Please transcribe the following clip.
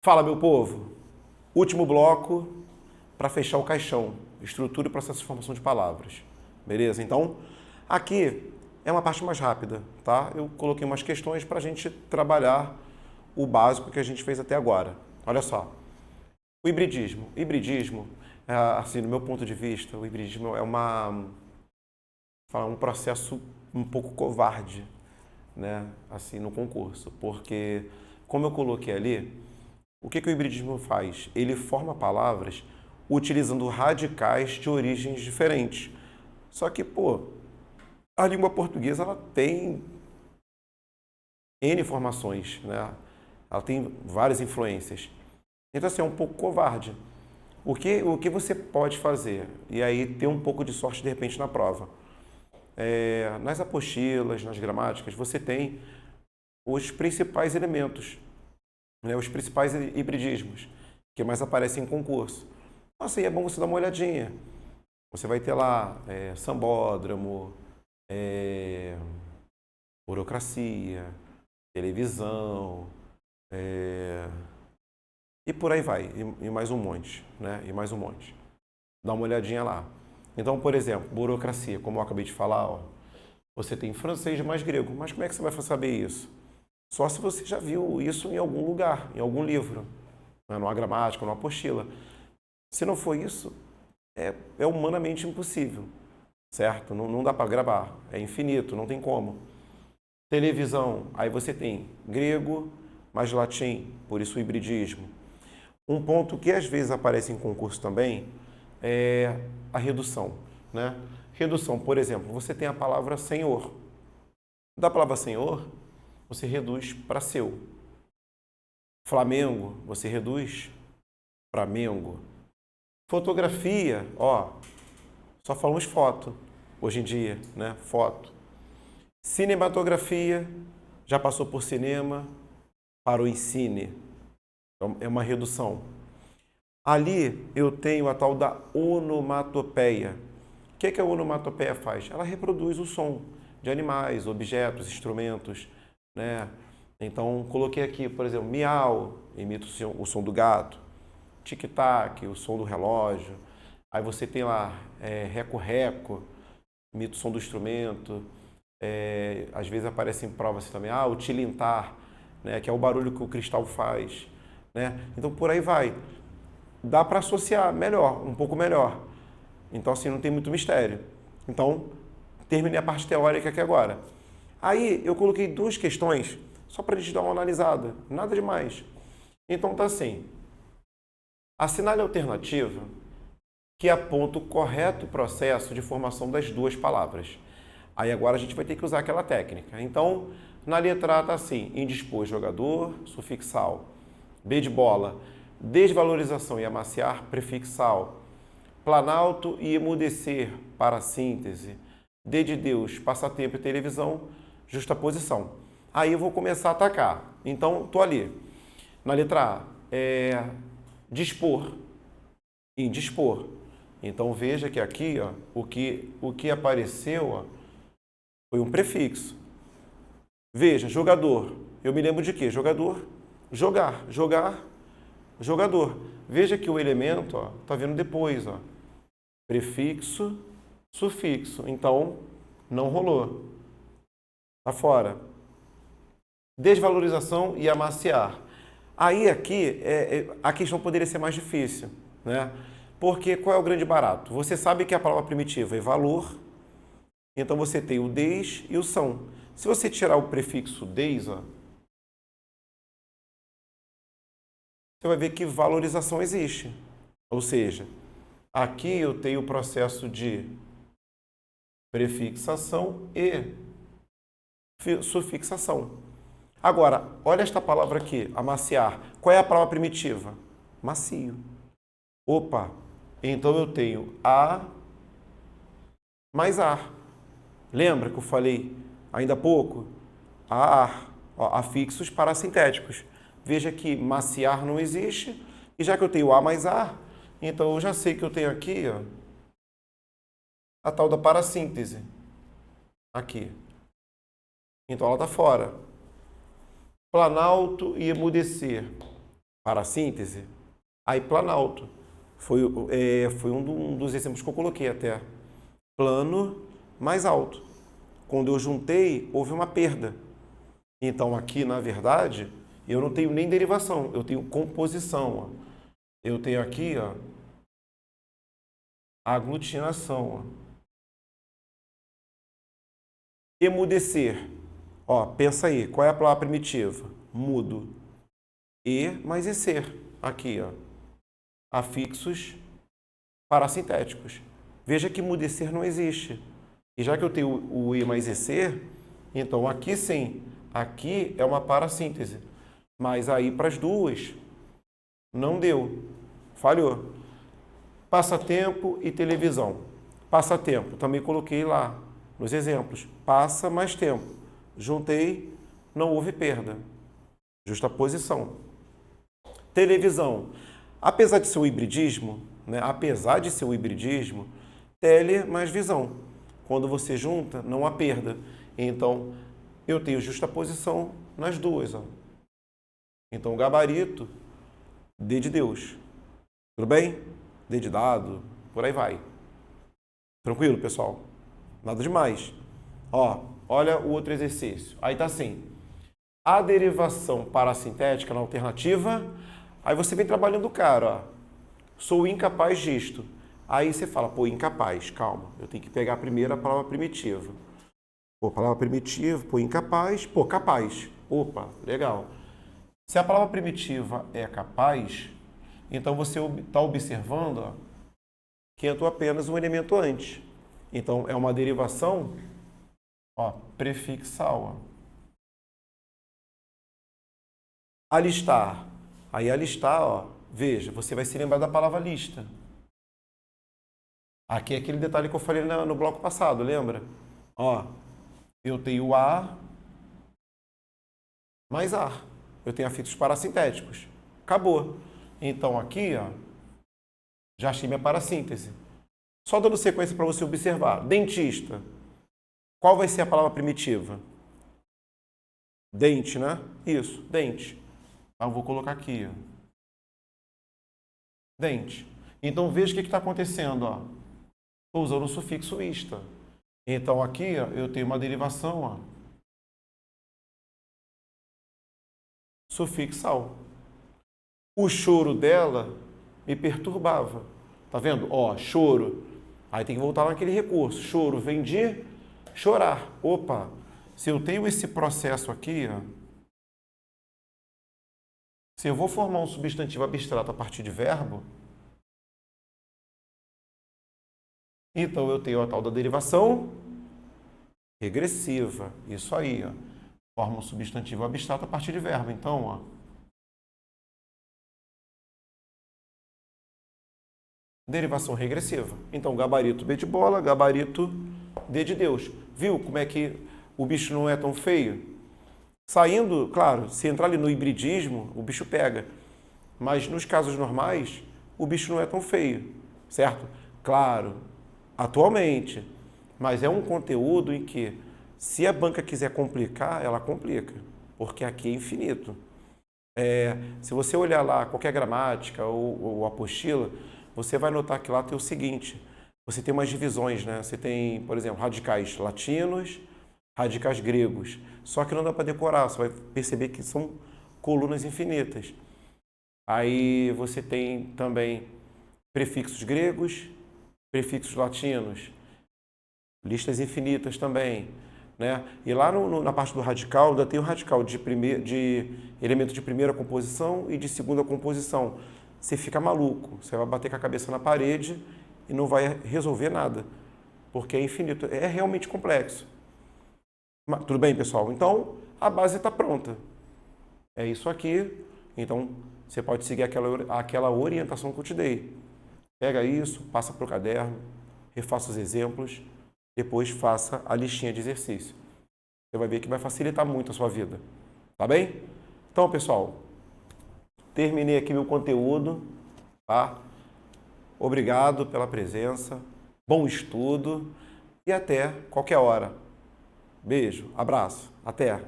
Fala, meu povo! Último bloco para fechar o caixão. Estrutura e processo de formação de palavras. Beleza? Então, aqui é uma parte mais rápida, tá? Eu coloquei umas questões para a gente trabalhar o básico que a gente fez até agora. Olha só. O hibridismo. Hibridismo, assim, do meu ponto de vista, o hibridismo é um processo um pouco covarde, né? Assim, no concurso. Porque, como eu coloquei ali, o que o hibridismo faz? Ele forma palavras utilizando radicais de origens diferentes. Só que, pô, a língua portuguesa ela tem N formações, né? Ela tem várias influências. Então, assim, é um pouco covarde. O que você pode fazer? E aí ter um pouco de sorte, de repente, na prova. Nas apostilas, nas gramáticas, você tem os principais elementos, né? Os principais hibridismos, que mais aparecem em concurso. Assim, é bom você dar uma olhadinha. Você vai ter lá sambódromo, é, burocracia, televisão, e por aí vai, e mais um monte, né? E mais um monte. Dá uma olhadinha lá. Então, por exemplo, burocracia, como eu acabei de falar, ó, você tem francês mais grego, mas como é que você vai saber isso? Só se você já viu isso em algum lugar, em algum livro, né? Numa gramática, numa apostila. Se não for isso, é humanamente impossível, certo? Não dá para gravar, é infinito, não tem como. Televisão, aí você tem grego mais latim, por isso o hibridismo. Um ponto que às vezes aparece em concurso também é a redução, né? Redução, por exemplo, você tem a palavra senhor. Da palavra senhor, você reduz para seu. Flamengo, você reduz para mengo. Fotografia, ó, só falamos foto hoje em dia, né? Foto. Cinematografia, já passou por cinema, parou em cine. Então, é uma redução. Ali eu tenho a tal da onomatopeia. O que a onomatopeia faz? Ela reproduz o som de animais, objetos, instrumentos, né? Então, coloquei aqui, por exemplo, miau, imita o som do gato. Tic-tac, o som do relógio. Aí você tem lá reco-reco, imita o som do instrumento. Às vezes aparece em provas também, o tilintar, né, que é o barulho que o cristal faz, né? Então por aí vai. Dá para associar melhor, um pouco melhor. Então assim, não tem muito mistério. Então, terminei a parte teórica aqui agora. Aí eu coloquei duas questões só para a gente dar uma analisada, nada demais. Então tá assim, assinale a alternativa que aponta o correto processo de formação das duas palavras. Aí agora a gente vai ter que usar aquela técnica. Então, na letra A está assim, indispor jogador, sufixal. B de bola, desvalorização e amaciar, prefixal. Planalto e emudecer, para síntese. D de Deus, passatempo e televisão, justaposição. Aí eu vou começar a atacar. Então, estou ali. Na letra A, dispor, indispor. Então, veja que aqui, ó, o que apareceu, ó, foi um prefixo. Veja, jogador. Eu me lembro de quê? Jogador, jogar, jogar, jogador. Veja que o elemento está vindo depois. Ó. Prefixo, sufixo. Então, não rolou. Está fora. Desvalorização e amaciar. Aí aqui, a questão poderia ser mais difícil, né? Porque qual é o grande barato? Você sabe que a palavra primitiva é valor, então você tem o des e o são. Se você tirar o prefixo des, ó, você vai ver que valorização existe. Ou seja, aqui eu tenho o processo de prefixação e sufixação. Agora, olha esta palavra aqui, amaciar. Qual é a palavra primitiva? Macio. Opa, então eu tenho a mais ar. Lembra que eu falei ainda há pouco? A afixos parassintéticos. Veja que maciar não existe, e já que eu tenho A mais A, então eu já sei que eu tenho aqui a tal da parassíntese. Aqui. Então ela está fora. Planalto e emudecer. para a síntese, aí planalto. Foi um dos exemplos que eu coloquei até. Plano mais alto. Quando eu juntei, houve uma perda. Então, aqui, na verdade, eu não tenho nem derivação, eu tenho composição. Ó. Eu tenho aqui, ó, aglutinação. Ó. Emudecer. Ó, pensa aí, qual é a palavra primitiva? Mudo. E mais ser. Aqui, ó. Afixos parasintéticos. Veja que mudecer não existe. E já que eu tenho o e mais ser, então aqui sim, aqui é uma parassíntese. Mas aí para as duas, não deu. Falhou. Passatempo e televisão. Passatempo, também coloquei lá nos exemplos. Passa mais tempo. Juntei, não houve perda. Justaposição. Televisão. Apesar de ser um hibridismo, né? Apesar de ser um hibridismo, tele mais visão. Quando você junta, não há perda. Então, eu tenho justaposição nas duas. Ó. Então, gabarito, D de Deus. Tudo bem? D de dado, por aí vai. Tranquilo, pessoal? Nada demais. Ó, olha o outro exercício. Aí tá assim. A derivação parasintética na alternativa, aí você vem trabalhando o cara, ó. Sou incapaz disto. Aí você fala, pô, incapaz, calma. Eu tenho que pegar primeiro a palavra primitiva. Pô, palavra primitiva, pô, incapaz, pô, capaz. Opa, legal. Se a palavra primitiva é capaz, então você está observando ó, que entrou apenas um elemento antes. Então, é uma derivação ó, prefixal. Ó. Alistar. Aí, alistar, ó, veja, você vai se lembrar da palavra lista. Aqui é aquele detalhe que eu falei no bloco passado, lembra? Ó, eu tenho A mais A. Eu tenho afixos parasintéticos. Acabou. Então, aqui, ó, já achei minha parassíntese. Só dando sequência para você observar. Dentista. Qual vai ser a palavra primitiva? Dente, né? Isso, dente. Eu vou colocar aqui, ó. Dente. Então, veja o que está acontecendo, ó. Estou usando o sufixo ista. Então, aqui ó, eu tenho uma derivação ó, sufixal. O choro dela me perturbava. Tá vendo? Ó, choro. Aí tem que voltar naquele recurso. Choro vem de chorar. Opa, se eu tenho esse processo aqui, ó, se eu vou formar um substantivo abstrato a partir de verbo, então eu tenho a tal da derivação regressiva. Isso aí, ó. Forma um substantivo abstrato a partir de verbo. Então, ó. Derivação regressiva. Então, gabarito B de bola, gabarito D de Deus. Viu como é que o bicho não é tão feio? Saindo, claro, se entrar ali no hibridismo, o bicho pega. Mas nos casos normais, o bicho não é tão feio, certo? Claro, atualmente. Mas é um conteúdo em que, se a banca quiser complicar, ela complica. Porque aqui é infinito. Se você olhar lá qualquer gramática ou apostila, você vai notar que lá tem o seguinte, você tem umas divisões, né? Você tem, por exemplo, radicais latinos, radicais gregos. Só que não dá para decorar, você vai perceber que são colunas infinitas. Aí você tem também prefixos gregos, prefixos latinos, listas infinitas também. Né? E lá na parte do radical, ainda tem o radical de elemento de primeira composição e de segunda composição. Você fica maluco, você vai bater com a cabeça na parede e não vai resolver nada, porque é infinito, é realmente complexo. Mas, tudo bem, pessoal? Então, a base está pronta. É isso aqui, então você pode seguir aquela orientação que eu te dei. Pega isso, passa para o caderno, refaça os exemplos, depois faça a listinha de exercício. Você vai ver que vai facilitar muito a sua vida. Tá bem? Então, pessoal, terminei aqui meu conteúdo, tá? Obrigado pela presença, bom estudo e até qualquer hora. Beijo, abraço, até!